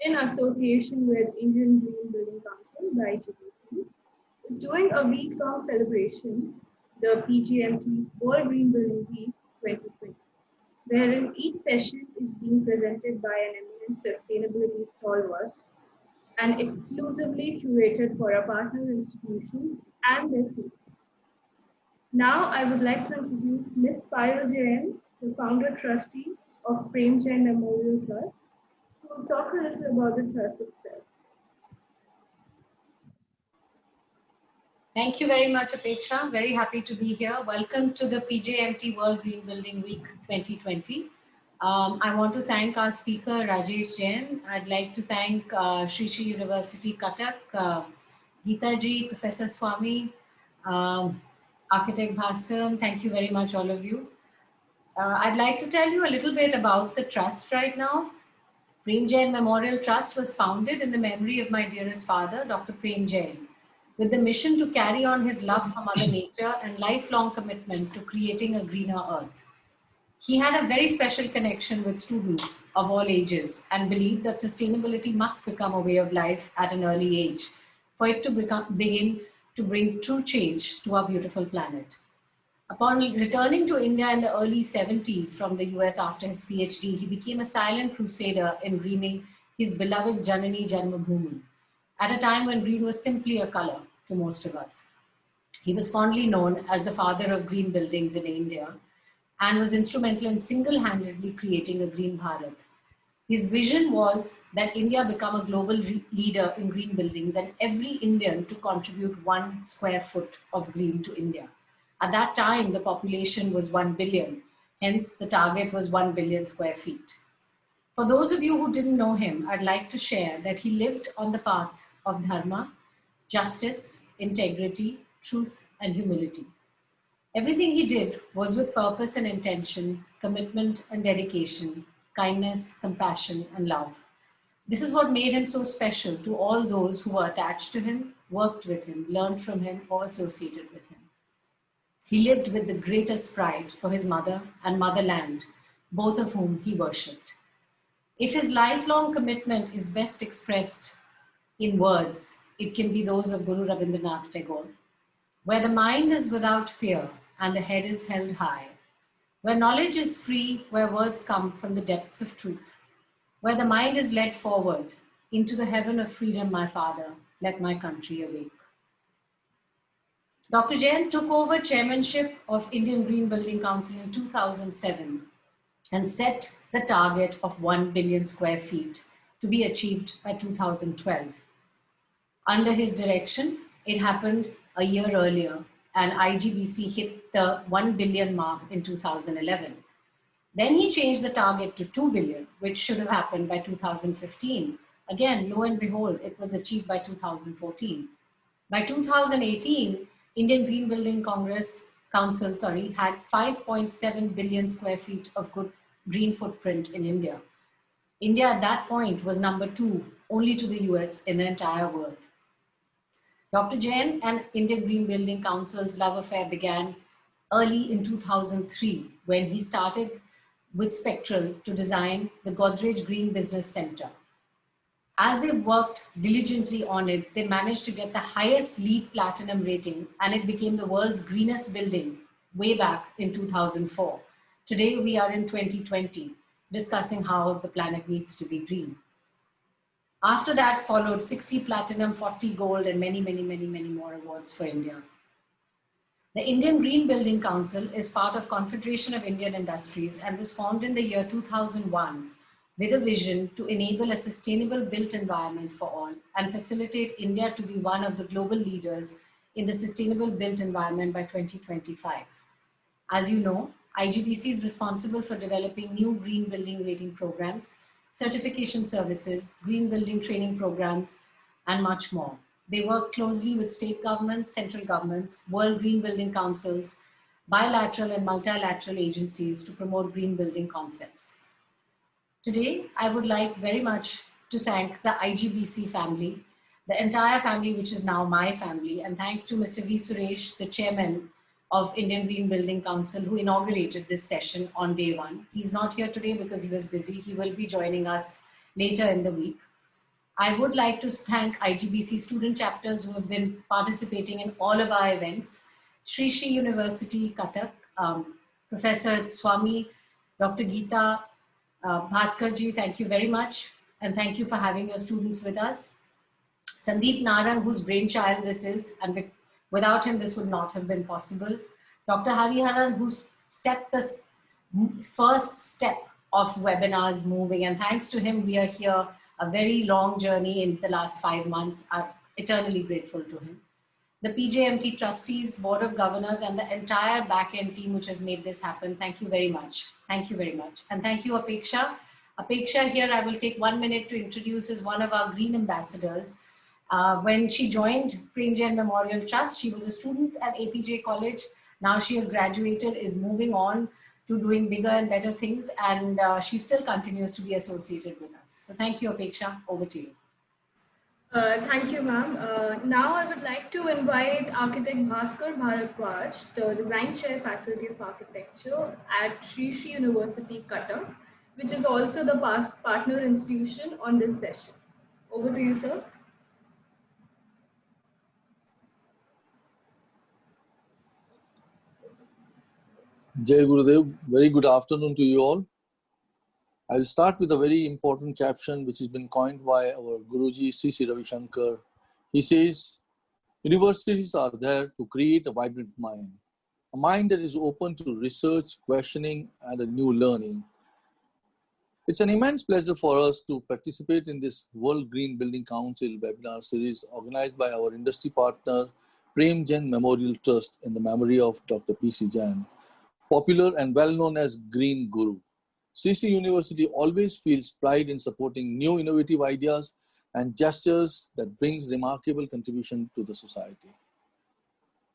in association with Indian Green Building Council, the IGBC, is doing a week-long celebration, the PGMT World Green Building Week 2020, wherein each session is being presented by an eminent sustainability stalwart and exclusively curated for our partner institutions and their students. Now, I would like to introduce Ms. Payal Jain, the founder trustee of Prem Jain Memorial Trust, who will talk a little about the trust itself. Thank you very much, Apeksha. Very happy to be here. Welcome to the PJMT World Green Building Week 2020. I want to thank our speaker, Rajesh Jain. I'd like to thank Sri Sri University, Cuttack, Geeta Ji, Professor Swami, Architect Bhaskaran. Thank you very much, all of you. I'd like to tell you a little bit about the trust right now. Prem Jain Memorial Trust was founded in the memory of my dearest father, Dr. Prem Jain, with the mission to carry on his love for Mother Nature and lifelong commitment to creating a greener earth. He had a very special connection with students of all ages and believed that sustainability must become a way of life at an early age for it to begin to bring true change to our beautiful planet. Upon returning to India in the early 70s from the US after his PhD, he became a silent crusader in greening his beloved Janani Janmabhoomi at a time when green was simply a color to most of us. He was fondly known as the father of green buildings in India and was instrumental in single-handedly creating a green Bharat. His vision was that India become a global leader in green buildings and every Indian to contribute 1 square foot of green to India. At that time, the population was 1 billion. Hence, the target was 1 billion square feet. For those of you who didn't know him, I'd like to share that he lived on the path of dharma, justice, integrity, truth, and humility. Everything he did was with purpose and intention, commitment and dedication, kindness, compassion, and love. This is what made him so special to all those who were attached to him, worked with him, learned from him, or associated with him. He lived with the greatest pride for his mother and motherland, both of whom he worshipped. If his lifelong commitment is best expressed in words, it can be those of Guru Rabindranath Tagore. Where the mind is without fear and the head is held high, where knowledge is free, where words come from the depths of truth, where the mind is led forward into the heaven of freedom, my father, let my country awake. Dr. Jain took over chairmanship of Indian Green Building Council in 2007 and set the target of 1 billion square feet to be achieved by 2012. Under his direction, it happened a year earlier and IGBC hit the 1 billion mark in 2011. Then he changed the target to 2 billion, which should have happened by 2015. Again, lo and behold, it was achieved by 2014. By 2018, Indian Green Building Council had 5.7 billion square feet of good green footprint in India. India at that point was number 2, only to the US in the entire world. Dr. Jain and Indian Green Building Council's love affair began early in 2003 when he started with Spectral to design the Godrej Green Business Center. As they worked diligently on it, they managed to get the highest LEED Platinum rating and it became the world's greenest building way back in 2004. Today we are in 2020 discussing how the planet needs to be green. After that followed 60 Platinum, 40 Gold and many more awards for India. The Indian Green Building Council is part of Confederation of Indian Industries and was formed in the year 2001 with a vision to enable a sustainable built environment for all and facilitate India to be one of the global leaders in the sustainable built environment by 2025. As you know, IGBC is responsible for developing new green building rating programs, certification services, green building training programs, and much more. They work closely with state governments, central governments, world green building councils, bilateral and multilateral agencies to promote green building concepts. Today, I would like very much to thank the IGBC family, the entire family, which is now my family, and thanks to Mr. V. Suresh, the chairman of Indian Green Building Council, who inaugurated this session on day one. He's not here today because he was busy. He will be joining us later in the week. I would like to thank IGBC student chapters who have been participating in all of our events. Sri Sri University, Cuttack, Professor Swami, Dr. Geeta, Bhaskar ji, thank you very much. And thank you for having your students with us. Sandeep Narang, whose brainchild this is, and without him, this would not have been possible. Dr. Hariharan, who set the first step of webinars moving, and thanks to him, we are here, a very long journey in the last 5 months. I'm eternally grateful to him. The PJMT trustees, board of governors, and the entire back-end team which has made this happen, thank you very much. Thank you very much. And thank you, Apeksha. Apeksha here, I will take 1 minute to introduce, is one of our green ambassadors. When she joined Prem Jain Memorial Trust, she was a student at APJ College. Now she has graduated, is moving on to doing bigger and better things, and she still continues to be associated with us. So thank you, Apeksha. Over to you. Thank you, ma'am. Now I would like to invite architect Bhaskar Bharadwaj, the Design Chair Faculty of Architecture at Sri Sri University, Cuttack, which is also the partner institution on this session. Over to you, sir. Jai Gurudev, very good afternoon to you all. I will start with a very important caption which has been coined by our Guruji C.C. Ravi Shankar. He says, universities are there to create a vibrant a mind that is open to research, questioning, and a new learning. It's an immense pleasure for us to participate in this World Green Building Council webinar series organized by our industry partner, Prem Jain Memorial Trust, in the memory of Dr. P.C. Jain, popular and well known as Green Guru. CC University always feels pride in supporting new innovative ideas and gestures that brings remarkable contribution to the society.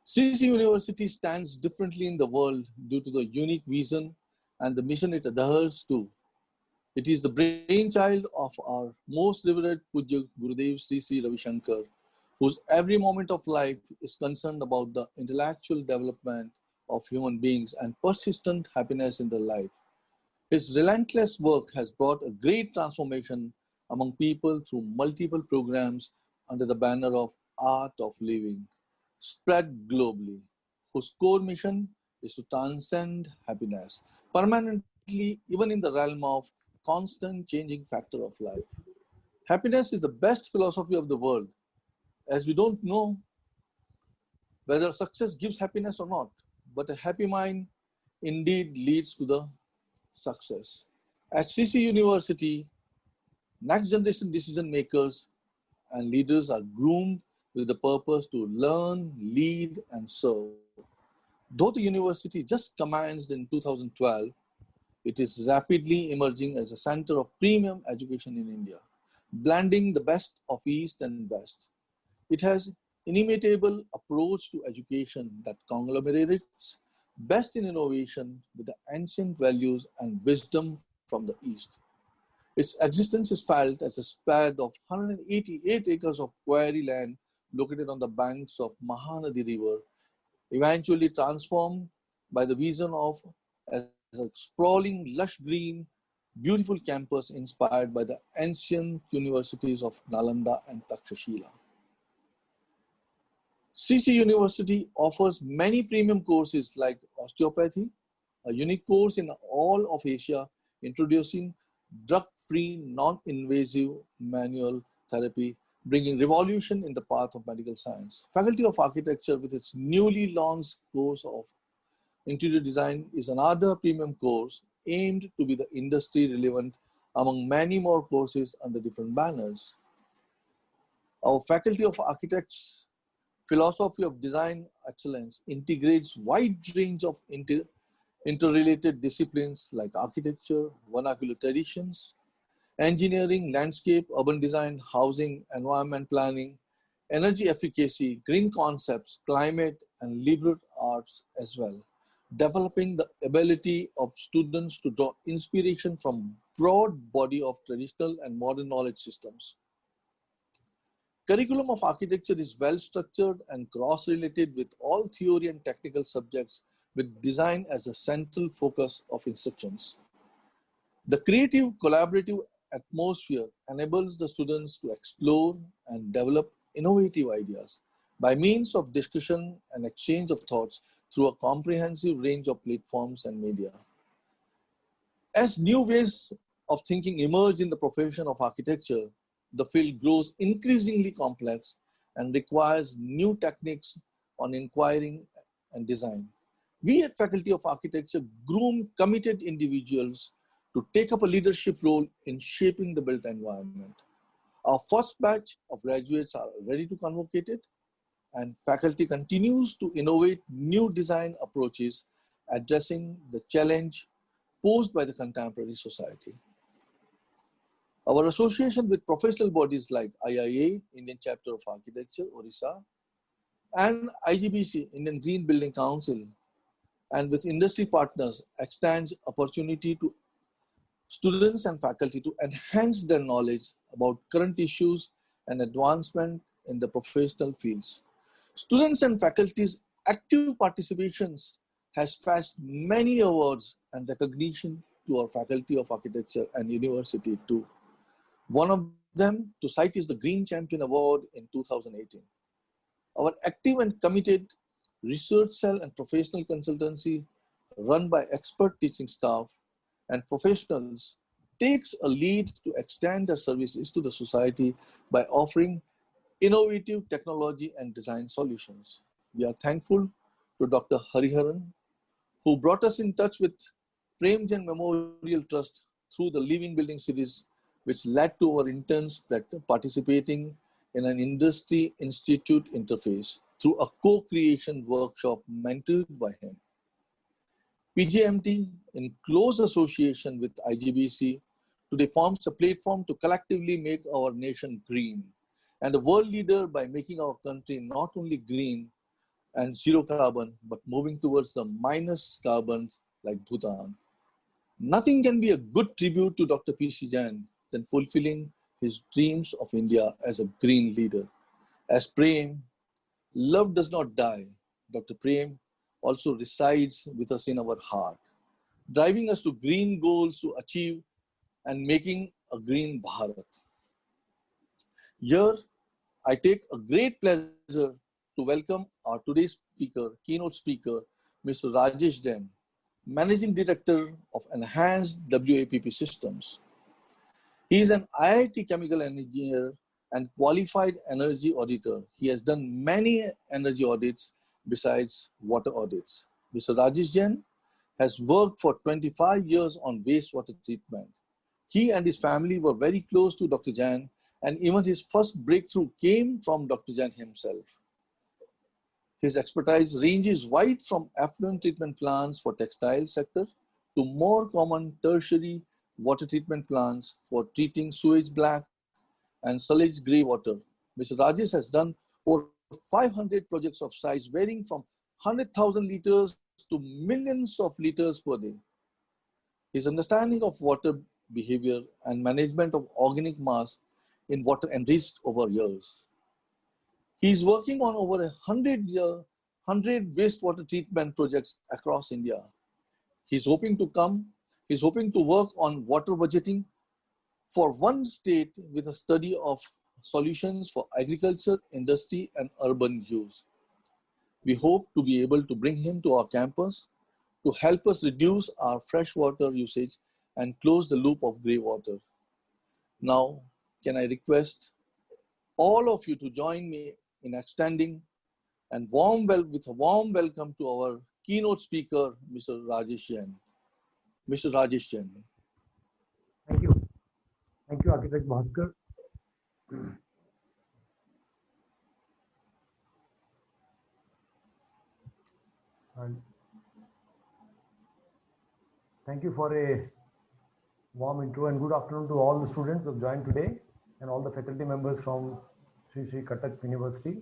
CC University stands differently in the world due to the unique vision and the mission it adheres to. It is the brainchild of our most revered Pujya Gurudev Sri Sri Ravi Shankar, whose every moment of life is concerned about the intellectual development of human beings and persistent happiness in their life. His relentless work has brought a great transformation among people through multiple programs under the banner of Art of Living, spread globally, whose core mission is to transcend happiness permanently, even in the realm of constant changing factor of life. Happiness is the best philosophy of the world, as we don't know whether success gives happiness or not, but a happy mind indeed leads to the success. At CC University, next generation decision makers and leaders are groomed with the purpose to learn, lead, and serve. Though the university just commenced in 2012, it is rapidly emerging as a center of premium education in India, blending the best of East and West. It has inimitable approach to education that conglomerates best in innovation with the ancient values and wisdom from the East. Its existence is felt as a spread of 188 acres of quarry land located on the banks of Mahanadi River, eventually transformed by the vision of as a sprawling, lush green, beautiful campus inspired by the ancient universities of Nalanda and Takshashila. CC University offers many premium courses like osteopathy, a unique course in all of Asia introducing drug-free, non-invasive manual therapy, bringing revolution in the path of medical science. Faculty of Architecture with its newly launched course of interior design is another premium course aimed to be the industry relevant among many more courses under different banners. Our Faculty of Architects philosophy of design excellence integrates wide range of interrelated disciplines like architecture, vernacular traditions, engineering, landscape, urban design, housing, environment planning, energy efficacy, green concepts, climate, and liberal arts as well, developing the ability of students to draw inspiration from broad body of traditional and modern knowledge systems. Curriculum of architecture is well structured and cross-related with all theory and technical subjects with design as a central focus of instructions. The creative, collaborative atmosphere enables the students to explore and develop innovative ideas by means of discussion and exchange of thoughts through a comprehensive range of platforms and media. As new ways of thinking emerge in the profession of architecture, the field grows increasingly complex and requires new techniques on inquiring and design. We at Faculty of Architecture groom committed individuals to take up a leadership role in shaping the built environment. Our first batch of graduates are ready to convocate it, and faculty continues to innovate new design approaches addressing the challenge posed by the contemporary society. Our association with professional bodies like IIA, Indian Chapter of Architecture, Orissa, and IGBC, Indian Green Building Council, and with industry partners extends opportunity to students and faculty to enhance their knowledge about current issues and advancement in the professional fields. Students and faculty's active participations has fetched many awards and recognition to our Faculty of Architecture and University too. One of them to cite is the Green Champion Award in 2018. Our active and committed research cell and professional consultancy run by expert teaching staff and professionals takes a lead to extend their services to the society by offering innovative technology and design solutions. We are thankful to Dr. Hariharan, who brought us in touch with Premchand Memorial Trust through the Living Building series, which led to our interns participating in an industry institute interface through a co-creation workshop mentored by him. PGMT, in close association with IGBC, today forms a platform to collectively make our nation green and a world leader by making our country not only green and zero carbon, but moving towards the minus carbon like Bhutan. Nothing can be a good tribute to Dr. P.C. Jain than fulfilling his dreams of India as a green leader. As Prem, love does not die. Dr. Prem also resides with us in our heart, driving us to green goals to achieve and making a green Bharat. Here, I take a great pleasure to welcome our today's speaker, keynote speaker, Mr. Rajesh Jain, Managing Director of Enhanced WAPP Systems. He is an IIT chemical engineer and qualified energy auditor. He has done many energy audits besides water audits. Mr. Rajesh Jain has worked for 25 years on wastewater treatment. He and his family were very close to Dr. Jain, and even his first breakthrough came from Dr. Jain himself. His expertise ranges wide from effluent treatment plants for textile sector to more common tertiary water treatment plants for treating sewage black and sludge gray water. Mr. Rajesh has done over 500 projects of size varying from 100,000 liters to millions of liters per day. His understanding of water behavior and management of organic mass in water enriched over years. He is working on over 100 wastewater treatment projects across India. He's hoping to work on water budgeting for one state with a study of solutions for agriculture, industry, and urban use. We hope to be able to bring him to our campus to help us reduce our freshwater usage and close the loop of grey water. Now, can I request all of you to join me in extending and with a warm welcome to our keynote speaker, Mr. Rajesh Jain. Mr. Rajesh Jain. Thank you. Thank you, Architect Bhaskar. And thank you for a warm intro and good afternoon to all the students who have joined today and all the faculty members from Sri Katak University.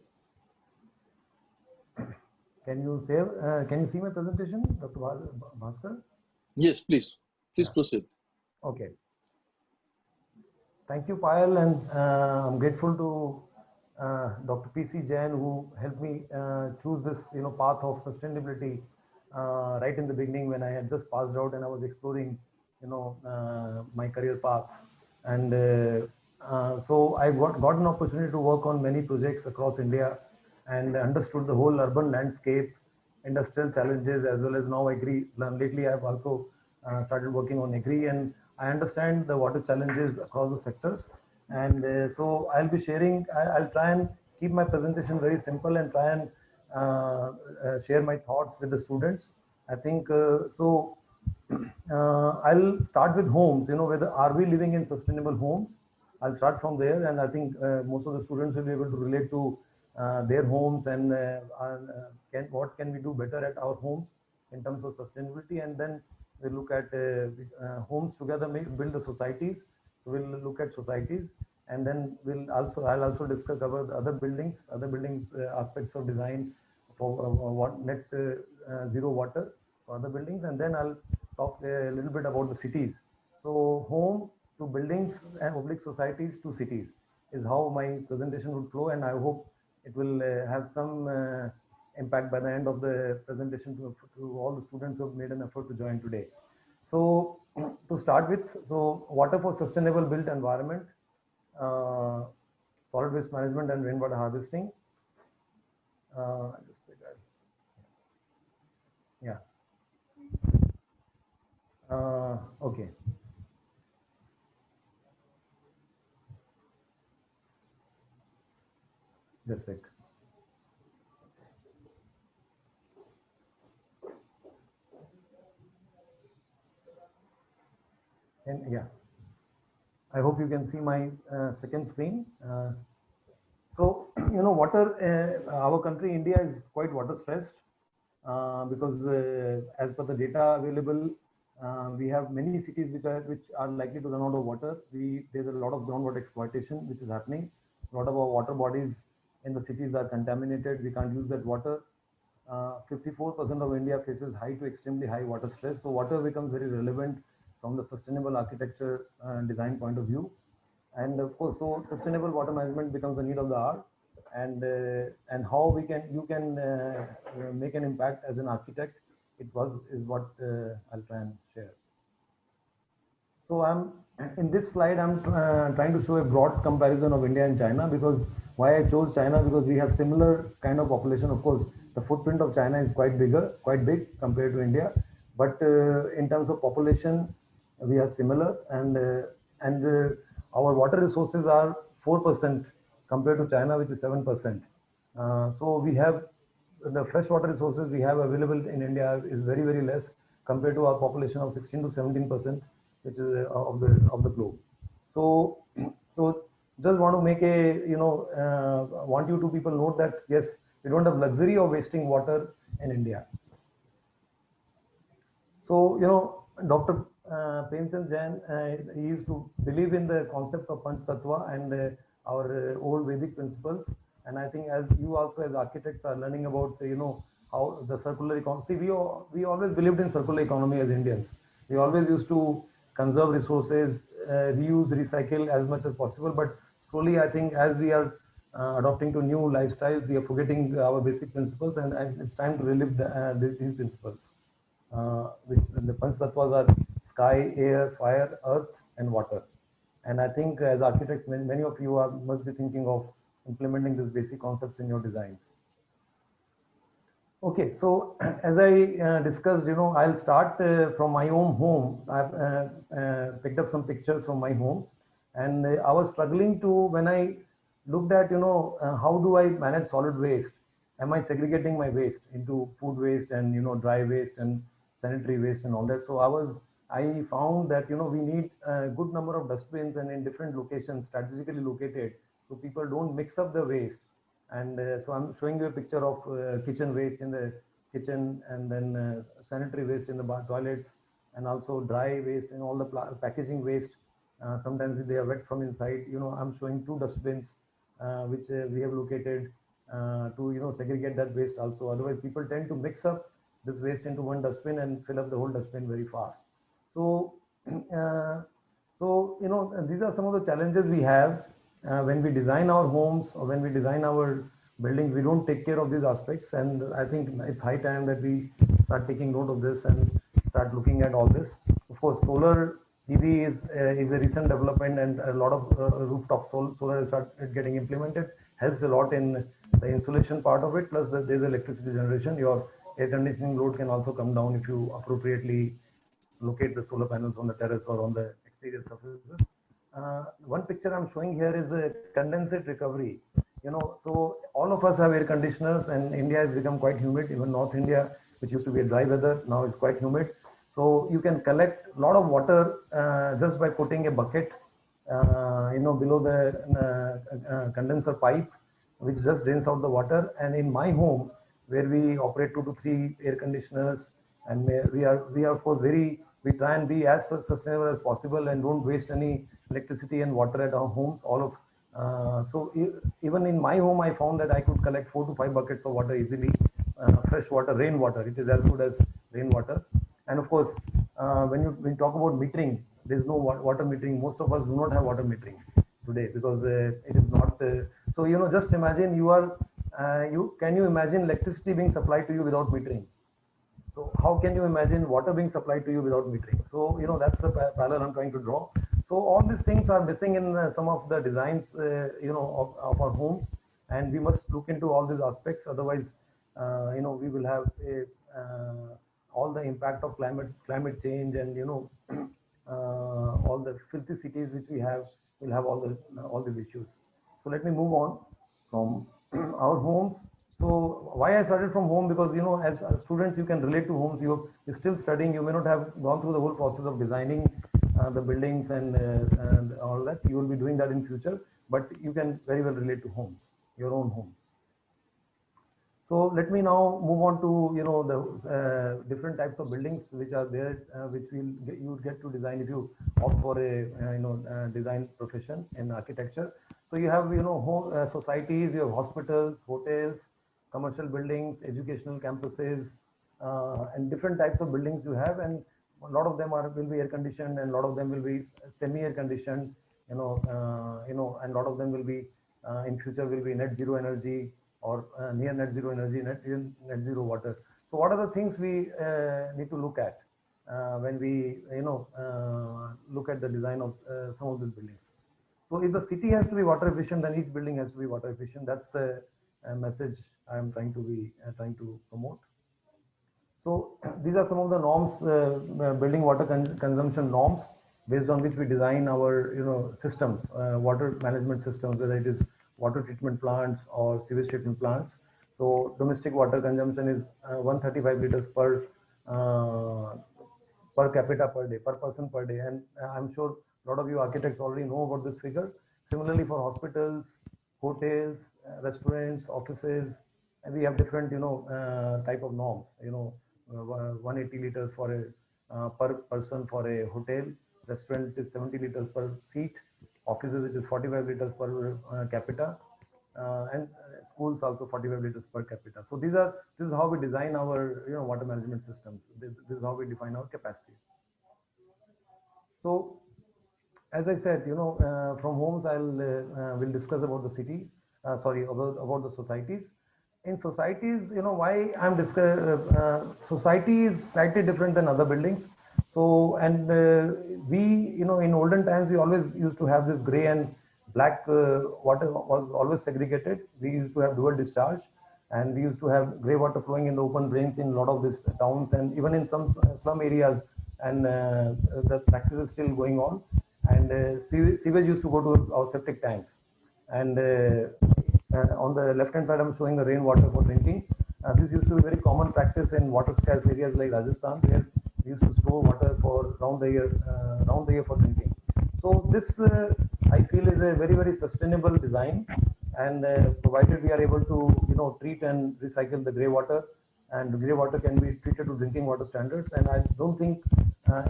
Can you see my presentation, Dr. Bhaskar? Yes, please. Please proceed. Okay. Thank you, Payal, and I'm grateful to Dr. P.C. Jain, who helped me choose this path of sustainability right in the beginning when I had just passed out and I was exploring my career paths. And so I got an opportunity to work on many projects across India and understood the whole urban landscape, industrial challenges, as well as now agri. Lately, I've also started working on agri, and I understand the water challenges across the sectors. And so I'll be sharing, I'll try and keep my presentation very simple and try and share my thoughts with the students. I think so. I'll start with homes. Whether are we living in sustainable homes? I'll start from there, and I think most of the students will be able to relate to their homes and what can we do better at our homes in terms of sustainability, and then we'll look at homes together, build the societies. So we'll look at societies, and then I'll also discuss about other buildings aspects of design for what net zero water for other buildings, and then I'll talk a little bit about the cities. So home to buildings and public societies to cities is how my presentation would flow, and I hope it will have some impact by the end of the presentation to all the students who have made an effort to join today. So to start with, so water for sustainable built environment, uh, solid waste management and rainwater harvesting. Just like that. Yeah. Okay. Just a sec. And yeah, I hope you can see my second screen. So, water, our country, India, is quite water stressed because as per the data available, we have many cities which are likely to run out of water. There's a lot of groundwater exploitation which is happening. A lot of our water bodies in the cities are contaminated. We can't use that water. 54% of India faces high to extremely high water stress. So water becomes very relevant from the sustainable architecture design point of view. And of course, so sustainable water management becomes the need of the hour. And how you can make an impact as an architect, is what I'll try and share. So in this slide, I'm trying to show a broad comparison of India and China, because why I chose China, because we have similar kind of population. Of course, the footprint of China is quite big compared to India, but in terms of population, we are similar, and our water resources are 4% compared to China, which is 7%. So we have the freshwater resources we have available in India is very less compared to our population of 16 to 17%, which is of the globe. So so just want to make a want you to people note that yes, we don't have luxury of wasting water in India. So Dr. Premchand Jain, he used to believe in the concept of Panch Tattva and our old Vedic principles. And I think as you also as architects are learning about how the circular economy. See, we always believed in circular economy as Indians. We always used to conserve resources, reuse, recycle as much as possible. But slowly, I think as we are adopting to new lifestyles, we are forgetting our basic principles, and it's time to relive these principles. Which the Panch Tattvas are sky, air, fire, earth, and water. And I think as architects, many of you must be thinking of implementing these basic concepts in your designs. Okay, so as I discussed, I'll start from my own home. I've picked up some pictures from my home, and I was struggling to, when I looked at, how do I manage solid waste? Am I segregating my waste into food waste and, dry waste and sanitary waste and all that? So I found that, we need a good number of dustbins and in different locations, strategically located, so people don't mix up the waste. And so I'm showing you a picture of kitchen waste in the kitchen, and then sanitary waste in the toilets, and also dry waste and all the packaging waste. Sometimes they are wet from inside. I'm showing 2 dustbins which we have located to segregate that waste also. Otherwise, people tend to mix up this waste into one dustbin and fill up the whole dustbin very fast. So, these are some of the challenges we have when we design our homes or when we design our buildings. We don't take care of these aspects, and I think it's high time that we start taking note of this and start looking at all this. Of course, solar is a recent development, and a lot of rooftop solar started getting implemented. Helps a lot in the insulation part of it. Plus, there's electricity generation. Your air conditioning load can also come down if you appropriately locate the solar panels on the terrace or on the exterior surfaces. One picture I'm showing here is a condensate recovery. So all of us have air conditioners, and India has become quite humid. Even North India, which used to be a dry weather, now is quite humid. So you can collect a lot of water just by putting a bucket, below the condenser pipe, which just drains out the water. And in my home, where we operate 2 to 3 air conditioners, and we are of course we try and be as sustainable as possible and don't waste any electricity and water at our homes. Even in my home, I found that I could collect 4 to 5 buckets of water easily, fresh water, rainwater. It is as good as rainwater. And of course, when you talk about metering, there is no water metering. Most of us do not have water metering today because it is not. Just imagine can you imagine electricity being supplied to you without metering? So how can you imagine water being supplied to you without metering? So that's the parallel I'm trying to draw. So all these things are missing in some of the designs, of our homes, and we must look into all these aspects. Otherwise, we will have all the impact of climate change, and all the filthy cities which we have will have all these issues. So let me move on from our homes. So why I started from home? Because as students, you can relate to homes. You're still studying. You may not have gone through the whole process of designing the buildings and all that. You will be doing that in future, but you can very well relate to homes, your own homes. So let me now move on to the different types of buildings which are there, which you will get to design if you opt for a design profession in architecture. So you have home, societies, you have hospitals, hotels, commercial buildings, educational campuses, and different types of buildings you have, and a lot of them will be air conditioned, and a lot of them will be semi air conditioned, and a lot of them will be in future will be net zero energy, or near net zero energy, net zero water. So what are the things we need to look at when we look at the design of some of these buildings? So if the city has to be water efficient, then each building has to be water efficient. That's the message I am trying to promote. So these are some of the norms, building water consumption norms, based on which we design our systems, water management systems, whether it is water treatment plants or sewage treatment plants. So domestic water consumption is 135 liters per capita per day, per person per day, and I'm sure a lot of you architects already know about this figure. Similarly, for hospitals, hotels, restaurants, offices, and we have different type of norms. 180 liters for a per person for a hotel. Restaurant is 70 liters per seat. Offices it is 45 liters per capita, and schools also 45 liters per capita. So this is how we design our water management systems. This is how we define our capacity. So as I said, from homes will discuss about the city. About the societies. In societies, why I'm society is slightly different than other buildings. So, and we, in olden times, we always used to have this gray and black water was always segregated. We used to have dual discharge, and we used to have gray water flowing in the open drains in a lot of these towns, and even in some slum areas, and the practice is still going on. And sewage used to go to our septic tanks. And on the left hand side, I'm showing the rainwater for drinking. This used to be a very common practice in water scarce areas like Rajasthan, where we used to store water for round the year for drinking. So this I feel is a very, very sustainable design, and provided we are able to treat and recycle the grey water, and the grey water can be treated to drinking water standards. And I don't think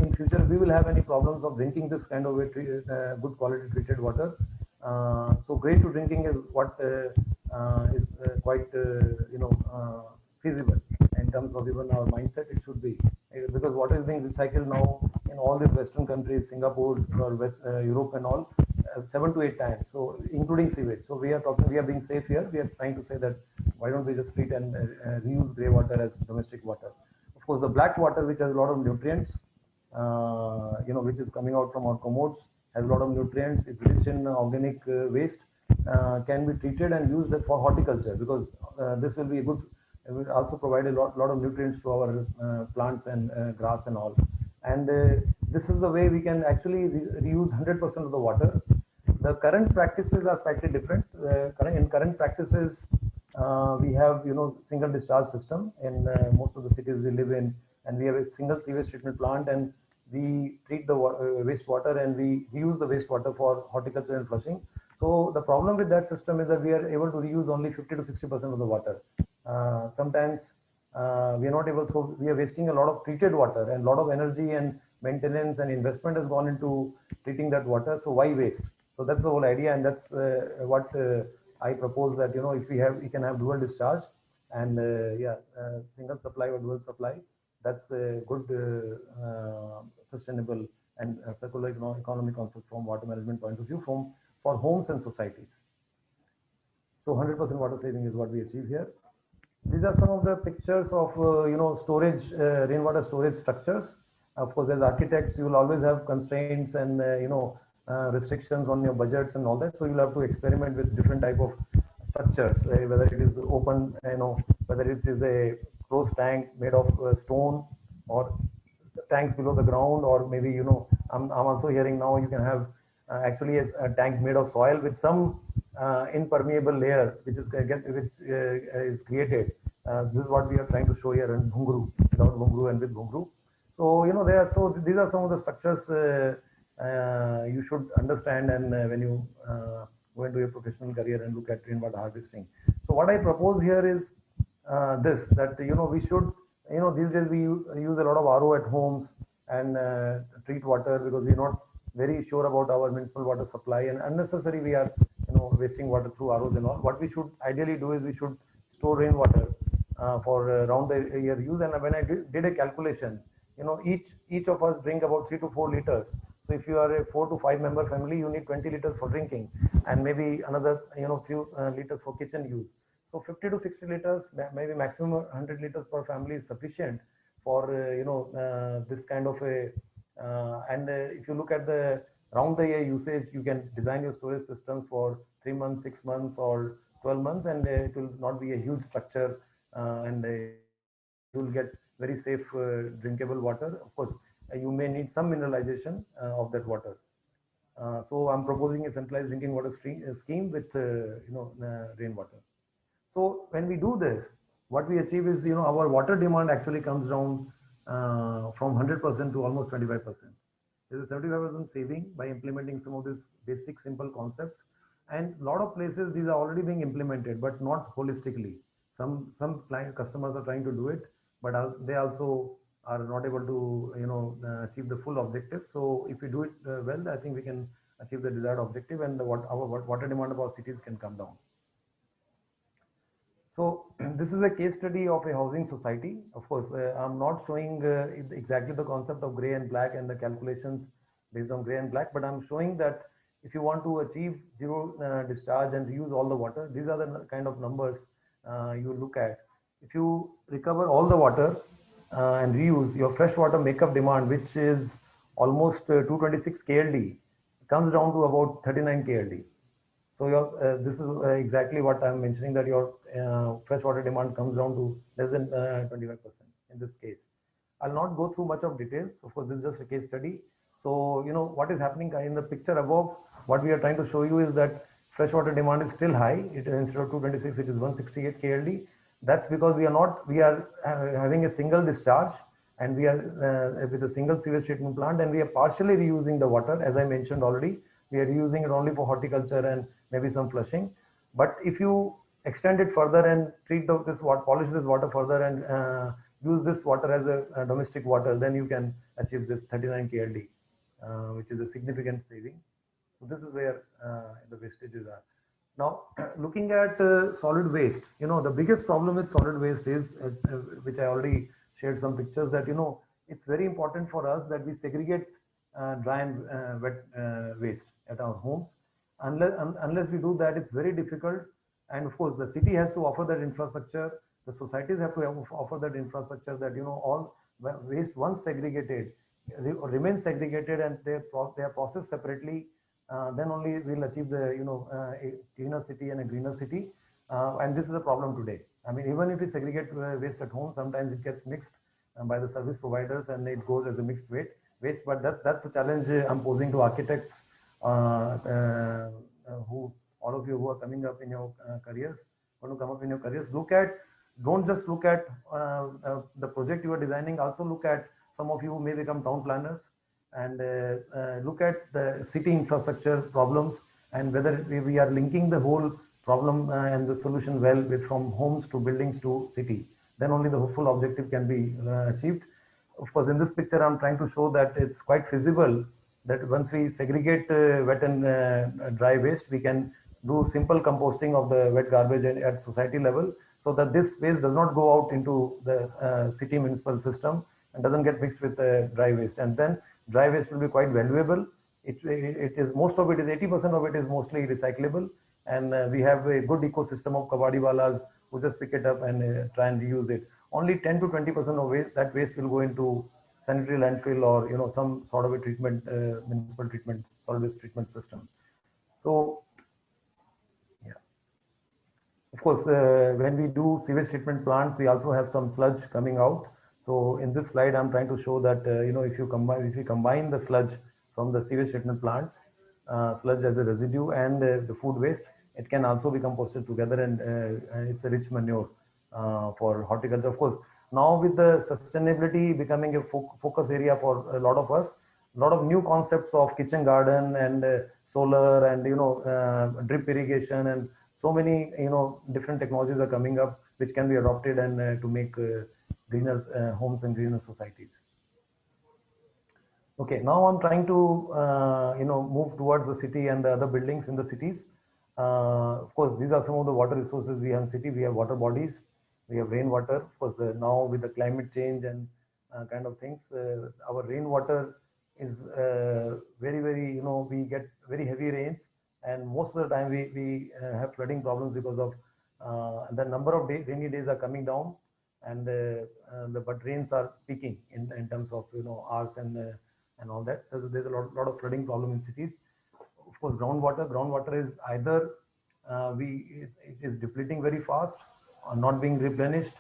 in future we will have any problems of drinking this kind of good quality treated water. So grey to drinking is what is quite feasible in terms of even our mindset. It should be, because water is being recycled now in all these Western countries, Singapore or Europe and all, 7 to 8 times. So including sewage. So we are being safe here. We are trying to say that why don't we just treat and reuse grey water as domestic water. Of course, the black water, which has a lot of nutrients, which is coming out from our commodes, has a lot of nutrients, is rich in organic waste, can be treated and used for horticulture, because this will be a good, it will also provide a lot of nutrients to our plants and grass and all. And this is the way we can actually reuse 100% of the water. The current practices are slightly different. In current practices, we have single discharge system in most of the cities we live in, and we have a single sewage treatment plant, and we treat the wastewater, and we use the wastewater for horticulture and flushing. So the problem with that system is that we are able to reuse only 50 to 60% of the water. Sometimes we are not able, so we are wasting a lot of treated water, and a lot of energy and maintenance and investment has gone into treating that water. So why waste? So that's the whole idea, and that's what I propose, that if we can have dual discharge, and single supply or dual supply. That's a good sustainable and circular economy concept from water management point of view, for homes and societies. So 100% water saving is what we achieve here. These are some of the pictures of storage, rainwater storage structures. Of course, as architects, you will always have constraints and restrictions on your budgets and all that. So you'll have to experiment with different type of structures, whether it is open, whether it is a closed tank made of stone, or tanks below the ground, or maybe I'm also hearing now you can have actually a tank made of soil with some impermeable layer which is created. This is what we are trying to show here in Bhunguru, without Bhunguru and with Bhunguru. So these are some of the structures you should understand, and when you go into your professional career and look at rainwater harvesting. So what I propose here is that we should, these days we use a lot of RO at homes and treat water, because we're not very sure about our municipal water supply, and unnecessary we are wasting water through ROs and all. What we should ideally do is we should store rainwater for round the year use. And when I did a calculation, each of us drink about 3 to 4 liters. So if you are a 4 to 5 member family, you need 20 liters for drinking, and maybe another few liters for kitchen use. So 50 to 60 liters, maybe maximum 100 liters per family is sufficient for this kind of a. And if you look at the round the year usage, you can design your storage systems for 3 months, 6 months, or 12 months, and it will not be a huge structure, and you will get very safe drinkable water. Of course, you may need some mineralization of that water. So I'm proposing a centralized drinking water scheme with rainwater. So when we do this, what we achieve is our water demand actually comes down from 100% to almost 25%. There's a 75% saving by implementing some of these basic simple concepts. And a lot of places these are already being implemented, but not holistically. Some client customers are trying to do it, but they also are not able to achieve the full objective. So if we do it well, I think we can achieve the desired objective, and our water demand of our cities can come down. So this is a case study of a housing society. Of course, I'm not showing exactly the concept of gray and black and the calculations based on gray and black, but I'm showing that if you want to achieve zero discharge and reuse all the water, these are the kind of numbers you look at. If you recover all the water and reuse, your freshwater makeup demand, which is almost 226 KLD, comes down to about 39 KLD. So this is exactly what I'm mentioning, that your freshwater demand comes down to less than 25% in this case. I'll not go through much of details. Of course, this is just a case study. So, what is happening in the picture above, what we are trying to show you is that freshwater demand is still high. Instead of 226, it is 168 KLD. That's because we are having a single discharge, and we are with a single sewage treatment plant, and we are partially reusing the water. As I mentioned already, we are reusing it only for horticulture and maybe some flushing. But if you extend it further and polish this water further, and use this water as a domestic water, then you can achieve this 39 KLD, which is a significant saving. So this is where the wastages are. Now, looking at solid waste, the biggest problem with solid waste is, which I already shared some pictures, that it's very important for us that we segregate dry and wet waste at our homes. Unless we do that, it's very difficult. And of course, the city has to offer that infrastructure. The societies have to offer that infrastructure, that all waste once segregated remain segregated and they are processed separately, then only we'll achieve the a cleaner city and a greener city. And this is a problem today. I mean, even if we segregate waste at home, sometimes it gets mixed by the service providers and it goes as a mixed waste. But that's a challenge I'm posing to architects, who all of you who are coming up in your careers, want to come up in your careers. Don't just look at the project you are designing. Also look at, some of you may become town planners, and look at the city infrastructure problems and whether we are linking the whole problem and the solution well with from homes to buildings to city. Then only the full objective can be achieved. Of course, in this picture, I'm trying to show that it's quite feasible that once we segregate wet and dry waste, we can do simple composting of the wet garbage at society level, so that this waste does not go out into the city municipal system and doesn't get mixed with dry waste. And then dry waste will be quite valuable. It is, most of it is 80% of it is mostly recyclable, and we have a good ecosystem of kabadiwalas who just pick it up and try and reuse it. Only 10 to 20% of waste will go into sanitary landfill or some sort of a treatment, municipal treatment, solid waste treatment system. So yeah, of course, when we do sewage treatment plants, we also have some sludge coming out. So in this slide, I'm trying to show that if you combine the sludge from the sewage treatment plants, sludge as a residue, and the food waste, it can also be composted together, and it's a rich manure for horticulture. Of course, now with the sustainability becoming a focus area for a lot of us, a lot of new concepts of kitchen garden and solar and drip irrigation and so many different technologies are coming up which can be adopted and to make greener homes and greener societies. Okay, now I'm trying to move towards the city and the other buildings in the cities. Of course, these are some of the water resources we have in city. We have water bodies, we have rainwater. Of course, now with the climate change and kind of things, our rainwater is very, we get very heavy rains, and most of the time we have flooding problems because of the number of rainy days are coming down, and but rains are peaking in terms of hours and all that. There's a lot of flooding problem in cities. Of course, groundwater is either it is depleting very fast or not being replenished,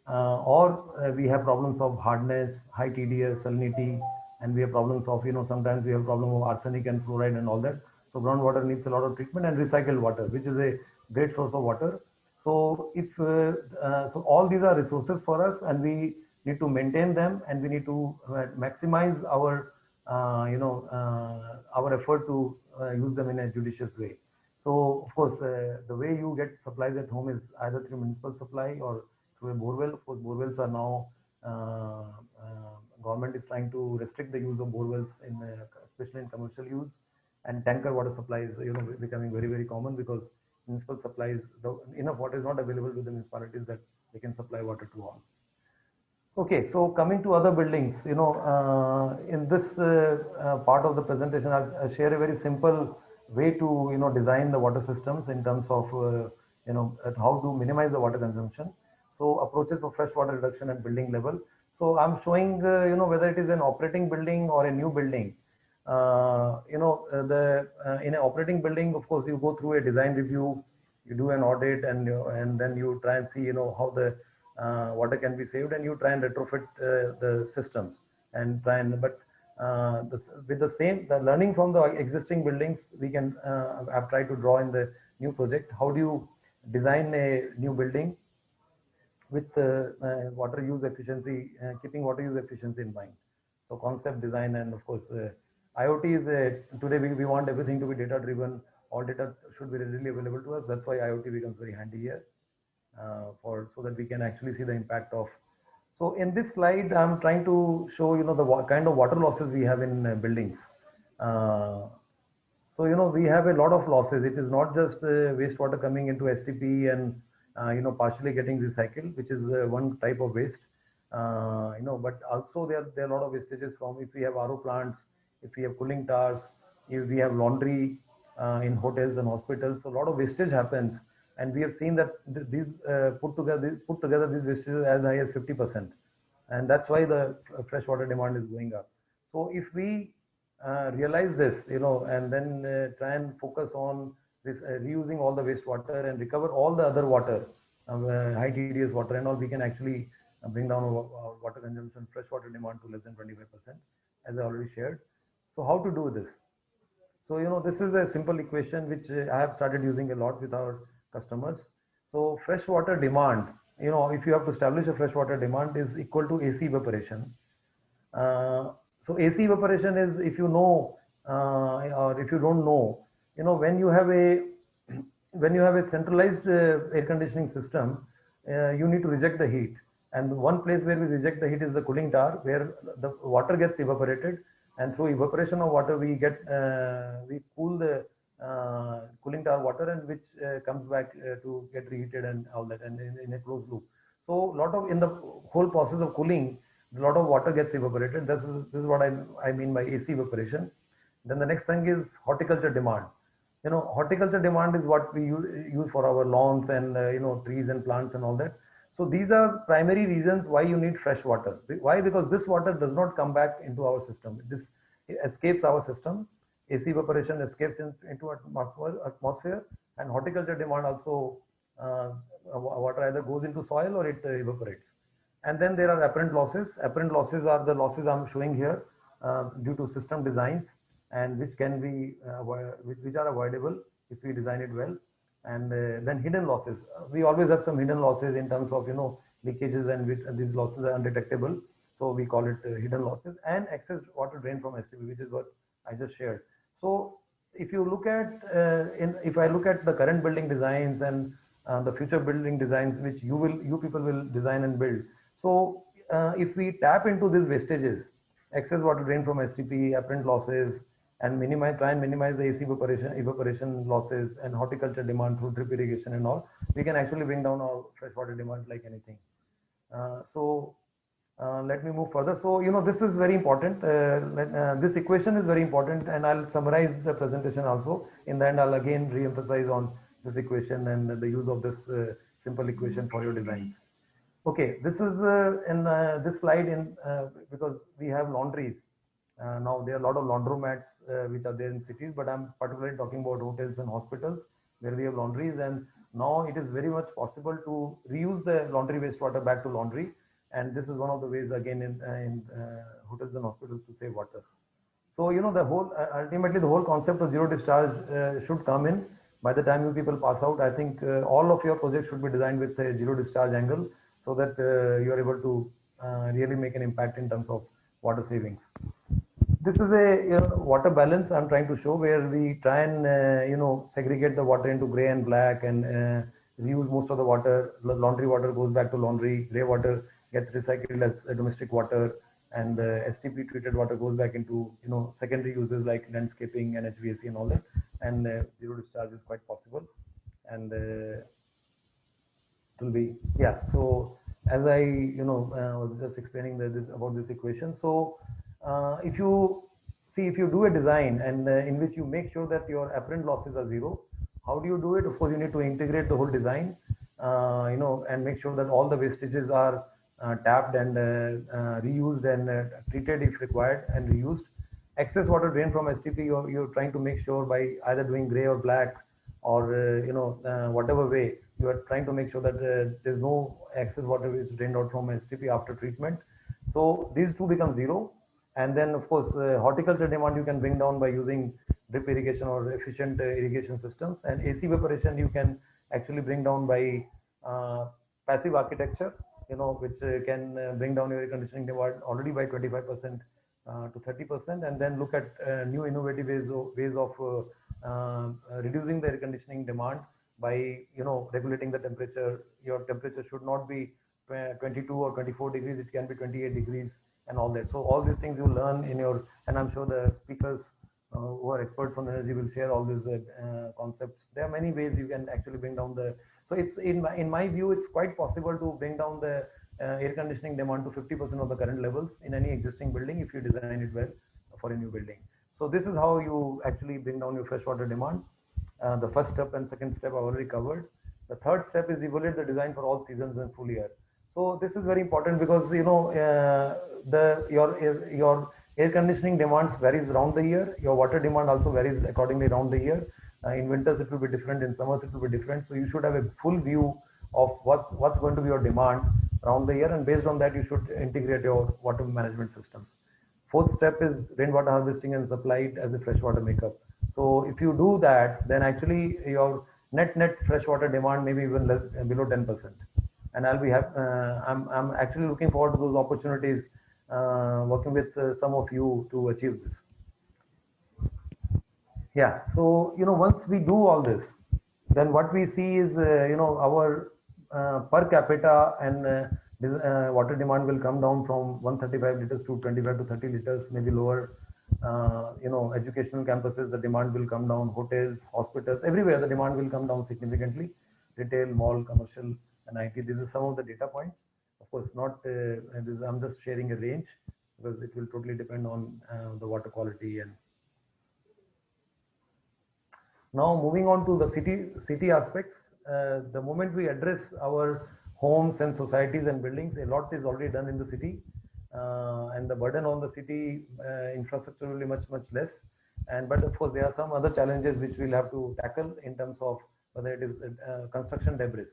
or we have problems of hardness, high TDS, salinity, and we have problems of sometimes we have problem of arsenic and fluoride and all that. So groundwater needs a lot of treatment, and recycled water, which is a great source of water. So if so all these are resources for us, and we need to maintain them, and we need to maximize our our effort to use them in a judicious way. So of course, the way you get supplies at home is either through municipal supply or through a borewell. Of course, borewells are now government is trying to restrict the use of borewells especially in commercial use, and tanker water supply is becoming very common because municipal supplies enough water is not available to the municipalities that they can supply water to all. Okay, so coming to other buildings, in this part of the presentation, I'll share a very simple way to design the water systems in terms of how to minimize the water consumption. So approaches for fresh water reduction at building level. So I'm showing whether it is an operating building or a new building. In an operating building, of course, you go through a design review, you do an audit, and then you try and see how the water can be saved, and you try and retrofit the systems and try and with the learning from the existing buildings, we can I've tried to draw in the new project. How do you design a new building with water use efficiency, keeping water use efficiency in mind? So concept design, and of course IoT is today we want everything to be data driven. All data should be readily available to us. That's why IoT becomes very handy here. So that we can actually see the impact of. So in this slide, I'm trying to show the kind of water losses we have in buildings. So we have a lot of losses. It is not just wastewater coming into STP and partially getting recycled, which is one type of waste. But also there are a lot of wastages from if we have RO plants, if we have cooling towers, if we have laundry in hotels and hospitals. So a lot of wastage happens. And we have seen that these put together these wastages as high as 50%, and that's why the fresh water demand is going up. So if we realize this, and then try and focus on this reusing all the wastewater and recover all the other water, high TDS water and all, we can actually bring down our water consumption, freshwater demand to less than 25%, as I already shared. So how to do this? So, this is a simple equation which I have started using a lot with our customers. So freshwater demand, if you have to establish a freshwater demand, is equal to AC evaporation. Uh, so AC evaporation is, if you know, or if you don't know, when you have a when you have a centralized air conditioning system, you need to reject the heat. And one place where we reject the heat is the cooling tower, where the water gets evaporated, and through evaporation of water, we cool the cooling tower water, and which comes back to get reheated and all that, and in a closed loop. So, in the whole process of cooling, a lot of water gets evaporated. This is what I mean by AC evaporation. Then the next thing is horticulture demand. Horticulture demand is what we use for our lawns and trees and plants and all that. So these are primary reasons why you need fresh water. Why? Because this water does not come back into our system. This escapes our system. AC evaporation escapes into atmosphere, and horticulture demand also, water either goes into soil or it evaporates. And then there are apparent losses. Apparent losses are the losses I'm showing here due to system designs, and which can be which are avoidable if we design it well. And then hidden losses. We always have some hidden losses in terms of leakages, and these losses are undetectable. So we call it hidden losses. And excess water drain from STP, which is what I just shared. So if you look at if I look at the current building designs and the future building designs which you people will design and build. So if we tap into these wastages, excess water drain from STP, apparent losses, and try and minimize the AC evaporation losses and horticulture demand through drip irrigation and all, we can actually bring down our freshwater demand like anything. Let me move further. So, this is very important. This equation is very important, and I'll summarize the presentation also. In the end, I'll again re-emphasize on this equation and the use of this simple equation for your designs. Okay, this is in this slide because we have laundries. Now there are a lot of laundromats which are there in cities, but I'm particularly talking about hotels and hospitals where we have laundries, and now it is very much possible to reuse the laundry wastewater back to laundry, and this is one of the ways again in hotels and hospitals to save water. So the whole ultimately the whole concept of zero discharge should come in by the time you people pass out. I think all of your projects should be designed with a zero discharge angle, so that you are able to really make an impact in terms of water savings. This is a water balance I'm trying to show, where we try and segregate the water into gray and black, and reuse most of the water. Laundry water goes back to laundry. Gray water gets recycled as domestic water, and STP treated water goes back into secondary uses like landscaping and HVAC and all that. And zero discharge is quite possible, and it will be So as I was just explaining about this equation. So if you do a design and in which you make sure that your apparent losses are zero, how do you do it? Of course, you need to integrate the whole design, and make sure that all the wastages are tapped and reused and treated if required and reused. Excess water drain from STP, you're trying to make sure by either doing gray or black, or whatever way, you are trying to make sure that there's no excess water which is drained out from STP after treatment. So these two become zero. And then, of course, horticulture demand you can bring down by using drip irrigation or efficient irrigation systems. And AC evaporation you can actually bring down by passive architecture, which can bring down your air conditioning demand already by 25% to 30%. And then look at new innovative ways of reducing the air conditioning demand by regulating the temperature. Your temperature should not be 22 or 24 degrees, it can be 28 degrees and all that. So all these things you learn in your, and I'm sure the speakers who are experts on energy will share all these concepts. There are many ways you can actually bring down the, so it's in my view, it's quite possible to bring down the air conditioning demand to 50% of the current levels in any existing building if you design it well for a new building. So this is how you actually bring down your freshwater demand. The first step and second step I already covered. The third step is evaluate the design for all seasons and full year. So this is very important because your air conditioning demands varies around the year. Your water demand also varies accordingly around the year. In winters it will be different, in summers it will be different. So you should have a full view of what's going to be your demand around the year, and based on that you should integrate your water management systems. Fourth step is rainwater harvesting and supply it as a freshwater makeup. So if you do that, then actually your net freshwater demand may be even less, below 10%. And I'm actually looking forward to those opportunities, working with some of you to achieve this. Yeah. So once we do all this, then what we see is our per capita and water demand will come down from 135 liters to 25 to 30 liters, maybe lower. Educational campuses, the demand will come down. Hotels, hospitals, everywhere the demand will come down significantly. Retail, mall, commercial, and IT. These are some of the data points. Of course, not. I'm just sharing a range because it will totally depend on the water quality. And now moving on to the city aspects. The moment we address our homes and societies and buildings, a lot is already done in the city, and the burden on the city infrastructure will be much less. But of course there are some other challenges which we'll have to tackle in terms of whether it is construction debris.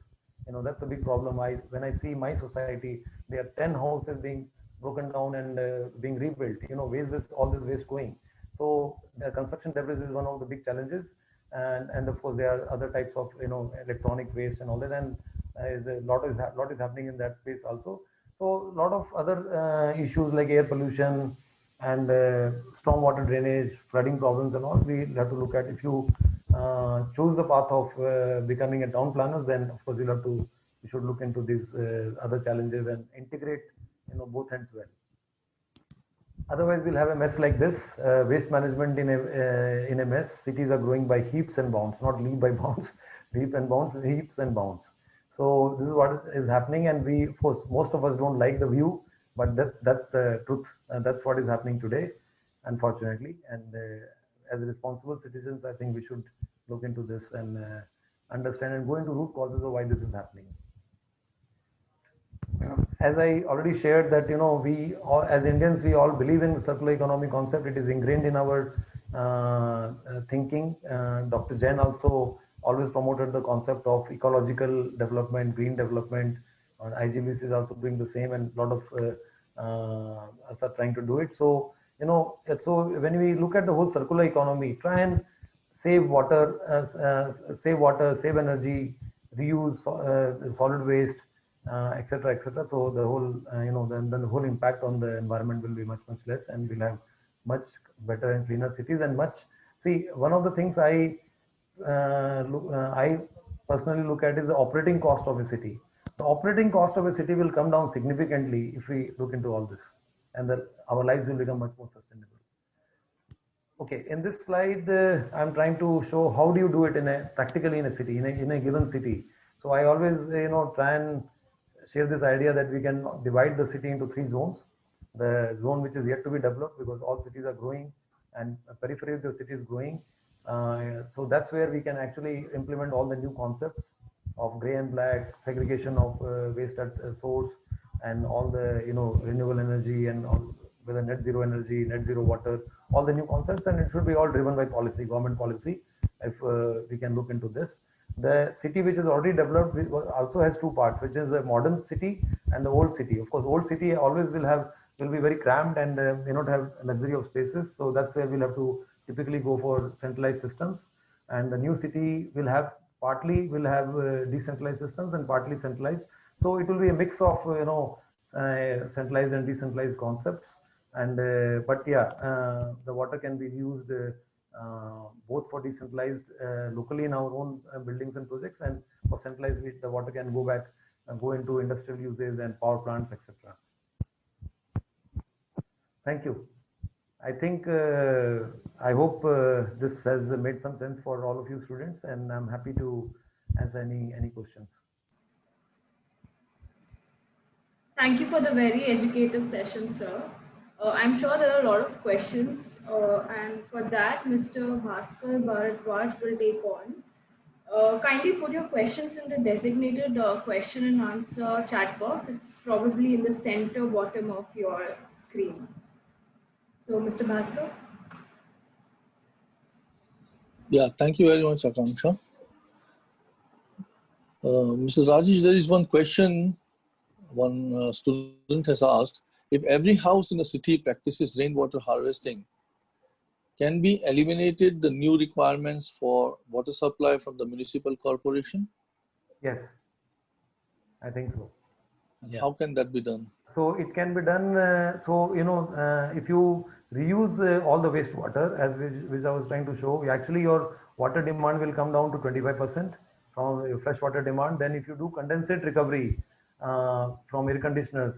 That's a big problem. When I see my society, there are 10 houses being broken down and being rebuilt. Where's all this waste going? So the construction debris is one of the big challenges. And of course there are other types of electronic waste and all that, and a lot is happening in that space also. So a lot of other issues like air pollution and stormwater drainage, flooding problems and all, we have to look at. If you choose the path of becoming a town planners, then of course you should look into these other challenges and integrate both ends well. Otherwise, we'll have a mess like this. Waste management in a mess. Cities are growing by heaps and bounds, not leap by bounds. Heaps and bounds. So this is what is happening, and of course, most of us don't like the view, but that's the truth. That's what is happening today, unfortunately. And as responsible citizens, I think we should look into this and understand and go into root causes of why this is happening. As I already shared that, we all, as Indians, we all believe in the circular economy concept. It is ingrained in our thinking. Dr. Jain also always promoted the concept of ecological development, green development. IGBC is also doing the same, and a lot of us are trying to do it. So, so when we look at the whole circular economy, try and save water, save energy, reuse solid waste, etc., etc. So the whole, then the whole impact on the environment will be much less, and we'll have much better and cleaner cities. And one of the things I personally look at is the operating cost of a city. The operating cost of a city will come down significantly if we look into all this, and that our lives will become much more sustainable. Okay, in this slide, I'm trying to show how do you do it practically in a city, in a given city. So I always, try and share this idea that we can divide the city into 3 zones. The zone which is yet to be developed, because all cities are growing and periphery of the city is growing. So that's where we can actually implement all the new concepts of gray and black, segregation of waste at source, and all the renewable energy, and all, whether net zero energy, net zero water, all the new concepts. And it should be all driven by policy, government policy, if we can look into this. The city which is already developed also has 2 parts, which is the modern city and the old city. Of course, old city always will be very cramped and may not have luxury of spaces. So that's where we'll have to typically go for centralized systems. And the new city will have decentralized systems and partly centralized. So it will be a mix of centralized and decentralized concepts. And but yeah, the water can be used both for decentralized locally in our own buildings and projects, and for centralized, the water can go into industrial uses and power plants, etc. Thank you. I think I hope this has made some sense for all of you students, and I'm happy to answer any questions. Thank you for the very educative session, sir. I'm sure there are a lot of questions, and for that, Mr. Bhaskar Bharadwaj will take on. Kindly put your questions in the designated question and answer chat box. It's probably in the center bottom of your screen. So, Mr. Bhaskar? Yeah, thank you very much, Akanksha. Mr. Rajesh, there is one question one student has asked. If every house in a city practices rainwater harvesting, can be eliminated the new requirements for water supply from the municipal corporation? Yes, I think so. And Yeah. how can that be done? So it can be done. If you reuse all the wastewater, as which I was trying to show, actually your water demand will come down to 25% from your fresh water demand. Then if you do condensate recovery from air conditioners,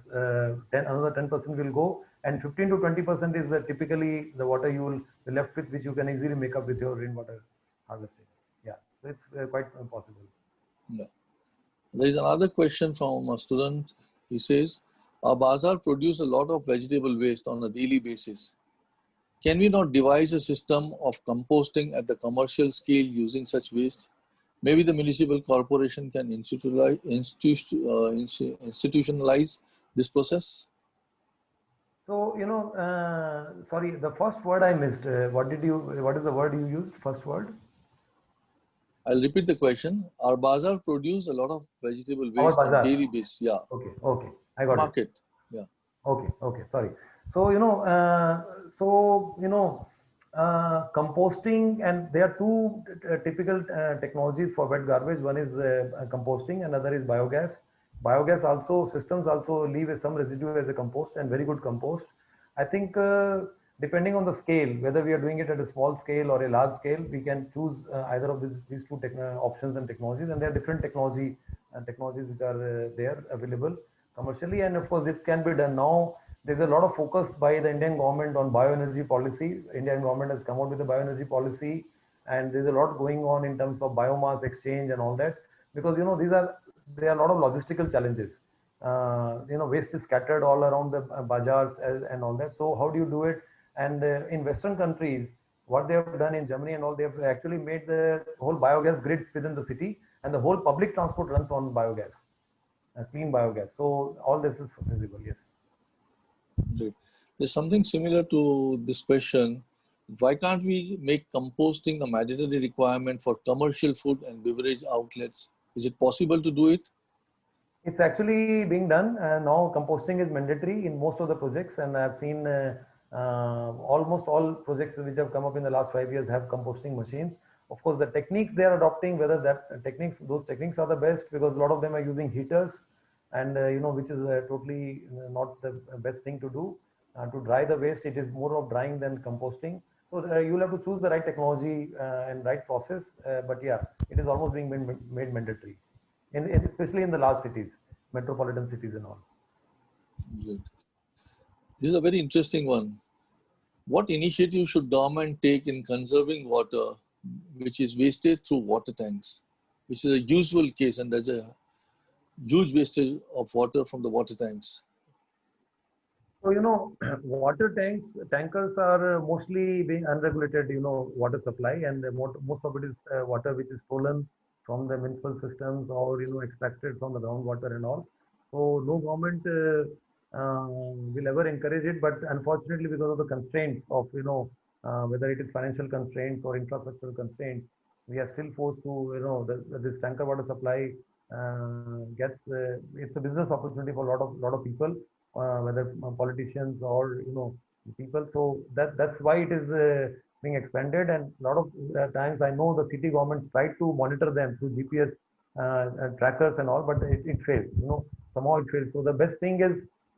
another 10% will go, and 15 to 20% is typically the water you will be left with, which you can easily make up with your rainwater harvesting. Yeah, so it's quite possible. No. There is another question from a student. He says, our bazaar produce a lot of vegetable waste on a daily basis. Can we not devise a system of composting at the commercial scale using such waste? Maybe the municipal corporation can institutionalize this process. So, sorry, the first word I missed. What is the word you used? First word? I'll repeat the question. Our bazaar produce a lot of vegetable Our waste on daily bazaar. basis. Yeah. Okay, I got it. Market. Yeah. Okay, sorry. So, composting, and there are two typical technologies for wet garbage. One is composting, another is biogas. Biogas also, systems also leave some residue as a compost, and very good compost. I think depending on the scale, whether we are doing it at a small scale or a large scale, we can choose either of these two options and technologies, and there are different technologies which are there available commercially, and of course it can be done now. There's a lot of focus by the Indian government on bioenergy policy. Indian government has come out with a bioenergy policy, and there's a lot going on in terms of biomass exchange and all that, because there are a lot of logistical challenges. Waste is scattered all around the bazaars and all that. So how do you do it? And in Western countries, what they have done in Germany and all, they have actually made the whole biogas grids within the city, and the whole public transport runs on biogas, clean biogas. So all this is feasible, yes. Great. There's something similar to this question. Why can't we make composting a mandatory requirement for commercial food and beverage outlets? Is it possible to do it? It's actually being done. Now composting is mandatory in most of the projects, and I've seen almost all projects which have come up in the last 5 years have composting machines. Of course, the techniques they are adopting, whether those techniques are the best, because a lot of them are using heaters, and which is totally not the best thing to do. To dry the waste, it is more of drying than composting. So you'll have to choose the right technology and right process. But yeah, it is almost being made mandatory, especially in the large cities, metropolitan cities and all. Great. This is a very interesting one. What initiative should government take in conserving water, which is wasted through water tanks, which is a usual case, and there's a huge wastage of water from the water tanks? So, water tankers are mostly being unregulated, water supply, and most of it is water which is stolen from the municipal systems, or, extracted from the groundwater and all. So no government will ever encourage it, but unfortunately, because of the constraints of, whether it is financial constraints or infrastructural constraints, we are still forced to, this tanker water supply it's a business opportunity for a lot of people, whether politicians or people. So that's why it is being expanded. And a lot of times I know the city governments try to monitor them through GPS trackers and all, but it fails. Somehow it fails. So the best thing is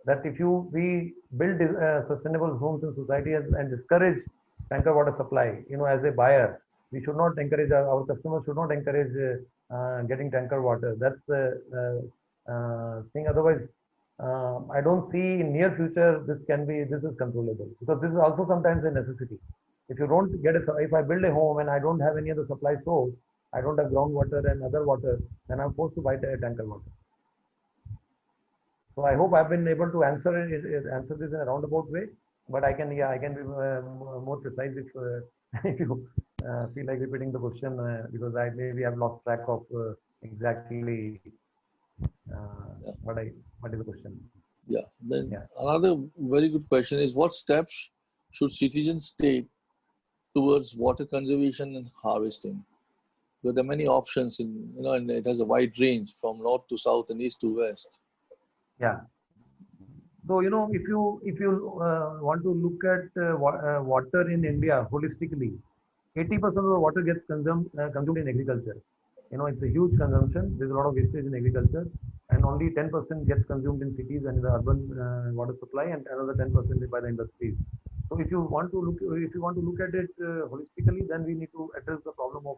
that if we build sustainable homes in society and discourage tanker water supply, as a buyer, we should not encourage our customers should not encourage getting tanker water. That's the thing. Otherwise, I don't see in near future this is controllable, because this is also sometimes a necessity. If you don't if I build a home and I don't have any other supply source, I don't have groundwater and other water, then I'm forced to buy tanker water. So I hope I've been able to answer this in a roundabout way, but I can be more precise if if you feel like repeating the question, because I maybe have lost track of exactly what is the question. Yeah. Then another very good question is, what steps should citizens take towards water conservation and harvesting? Because there are many options and it has a wide range from north to south and east to west. Yeah. So, if you want to look at water in India holistically, 80% of the water gets consumed in agriculture. It's a huge consumption. There's a lot of wastage in agriculture, and only 10% gets consumed in cities and in the urban water supply, and another 10% by the industries. So, if you want to look at it holistically, then we need to address the problem of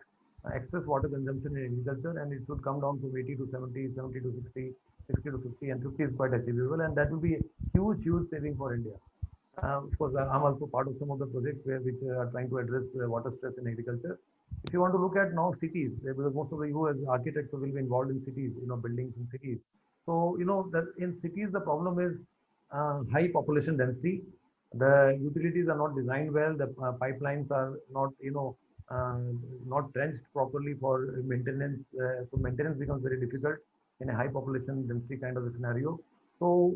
excess water consumption in agriculture, and it should come down from 80 to 70, 70 to 60, 60 to 50, and 50 is quite achievable, and that will be a huge saving for India. Of course, I'm also part of some of the projects which are trying to address water stress in agriculture. If you want to look at now cities, because most of you as architects will be involved in cities, buildings in cities. So, that in cities, the problem is high population density. The utilities are not designed well. The pipelines are not, not trenched properly for maintenance. So maintenance becomes very difficult in a high population density kind of a scenario. So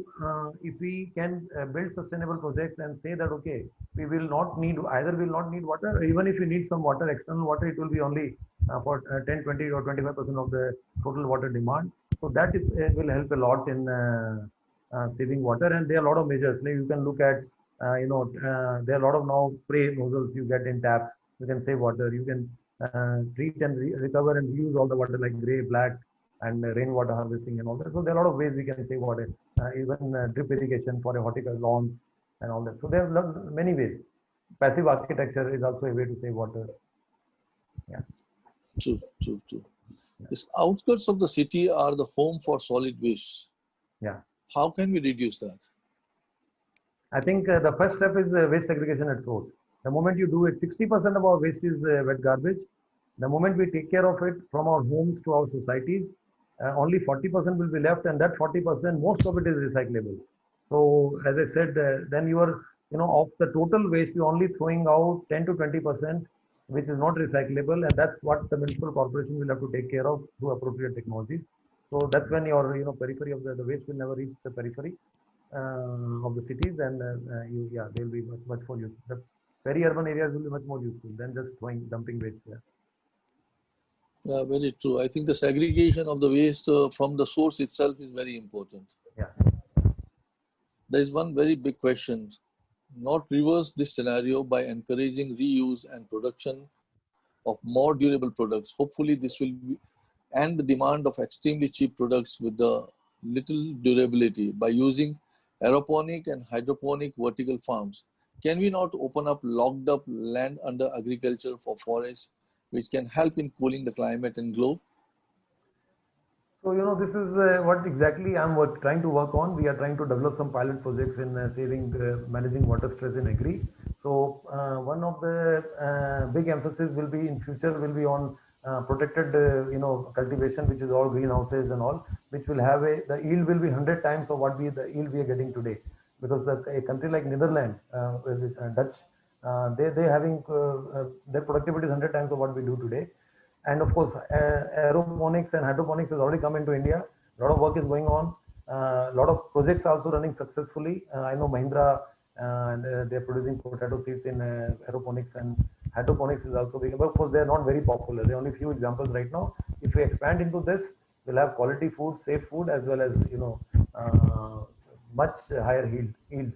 if we can build sustainable projects and say that, okay, we will not need water, or even if we need some water, external water, it will be only for 10, 20 or 25% of the total water demand. So that will help a lot in saving water. And there are a lot of measures. Like you can look at, there are a lot of now spray nozzles you get in taps. You can save water. You can treat and recover and reuse all the water like gray, black, and rainwater harvesting and all that. So there are a lot of ways we can save water, even drip irrigation for a horticultural lawns and all that. So there are many ways. Passive architecture is also a way to save water. Yeah. True. The outskirts of the city are the home for solid waste. Yeah. How can we reduce that? I think the first step is waste segregation at source. The moment you do it, 60% of our waste is wet garbage. The moment we take care of it from our homes to our societies, only 40% will be left, and that 40%, most of it is recyclable. So, as I said, then you are, of the total waste, you're only throwing out 10 to 20%, which is not recyclable, and that's what the municipal corporation will have to take care of through appropriate technologies. So that's when your, periphery of the waste will never reach the periphery of the cities, and they'll be much more useful. The peri-urban areas will be much more useful than just dumping waste there. Yeah, very true. I think the segregation of the waste from the source itself is very important. Yeah. There is one very big question. Not reverse this scenario by encouraging reuse and production of more durable products. Hopefully this will end the demand of extremely cheap products with the little durability by using aeroponic and hydroponic vertical farms. Can we not open up locked up land under agriculture for forests, which can help in cooling the climate and globe? So, this is what exactly I'm trying to work on. We are trying to develop some pilot projects in managing water stress in agri. So, one of the big emphasis will be in future will be on protected, cultivation, which is all greenhouses and all, which will have the yield will be 100 times of the yield we are getting today. Because a country like Netherlands, Dutch, they having their productivity is 100 times of what we do today. And of course, aeroponics and hydroponics has already come into India. A lot of work is going on. A lot of projects are also running successfully. I know Mahindra, they're producing potato seeds in aeroponics, and hydroponics is also big. But of course, they're not very popular. There are only a few examples right now. If we expand into this, we'll have quality food, safe food, as well as much higher yield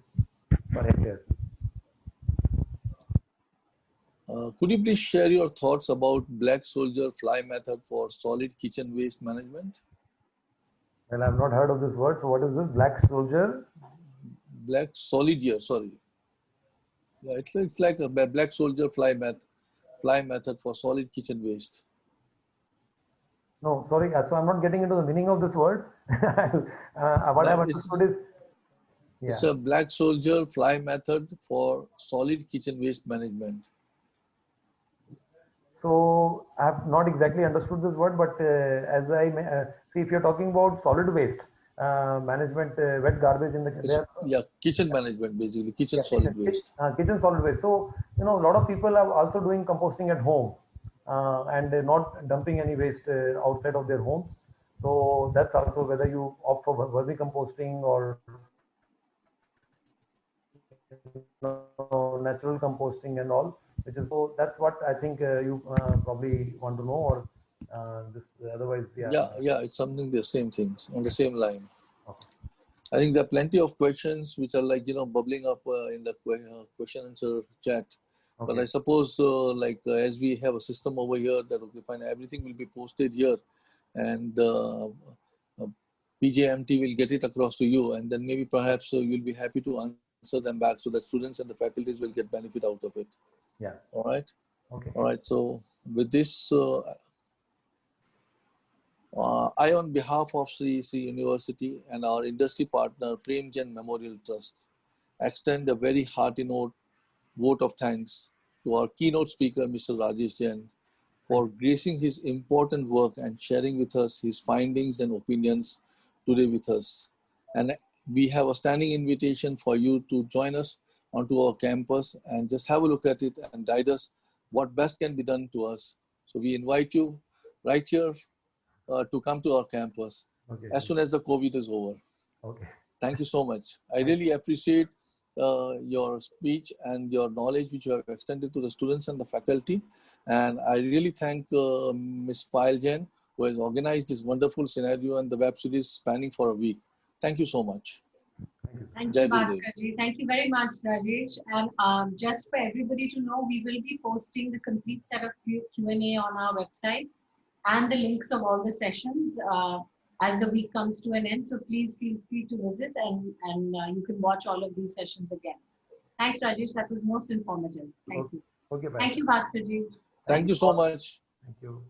per hectare. Could you please share your thoughts about black soldier fly method for solid kitchen waste management? Well, I've not heard of this word. So what is this? Black soldier? Black soldier, sorry. Yeah, it's like a black soldier fly method for solid kitchen waste. No, sorry. So I'm not getting into the meaning of this word. What I've understood is, it's a black soldier fly method for solid kitchen waste management. So I have not exactly understood this word, but as I see, if you're talking about solid waste management, wet garbage in the kitchen management, basically kitchen solid waste. Kitchen solid waste. So a lot of people are also doing composting at home and not dumping any waste outside of their homes. So that's also whether you opt for vermicomposting or natural composting and all, which is, so that's what I think you probably want to know, or this otherwise, Yeah, it's something, the same things on the same line. Okay. I think there are plenty of questions which are like, bubbling up in the question answer chat. Okay. But I suppose as we have a system over here that, okay, fine, everything will be posted here, and PJMT will get it across to you, and then maybe perhaps you'll be happy to answer them back so that students and the faculties will get benefit out of it. Yeah. All right. Okay. All right. So with this, I, on behalf of CEC University and our industry partner, Premchand Memorial Trust, extend a very hearty vote of thanks to our keynote speaker, Mr. Rajesh Jain, for gracing his important work and sharing with us his findings and opinions today with us. And we have a standing invitation for you to join us onto our campus and just have a look at it and guide us what best can be done to us. So we invite you right here to come to our campus as soon as the COVID is over. Okay. Thank you so much. I really appreciate your speech and your knowledge which you have extended to the students and the faculty. And I really thank Ms. Payal Jain, who has organized this wonderful scenario and the web series spanning for a week. Thank you so much. Thank you, Bhaskarji. Thank you very much, Rajesh. And just for everybody to know, we will be posting the complete set of Q&A on our website and the links of all the sessions as the week comes to an end. So please feel free to visit, and you can watch all of these sessions again. Thanks, Rajesh. That was most informative. Thank you. Okay, bye. Thank you, Bhaskarji. Thank you so much. Thank you.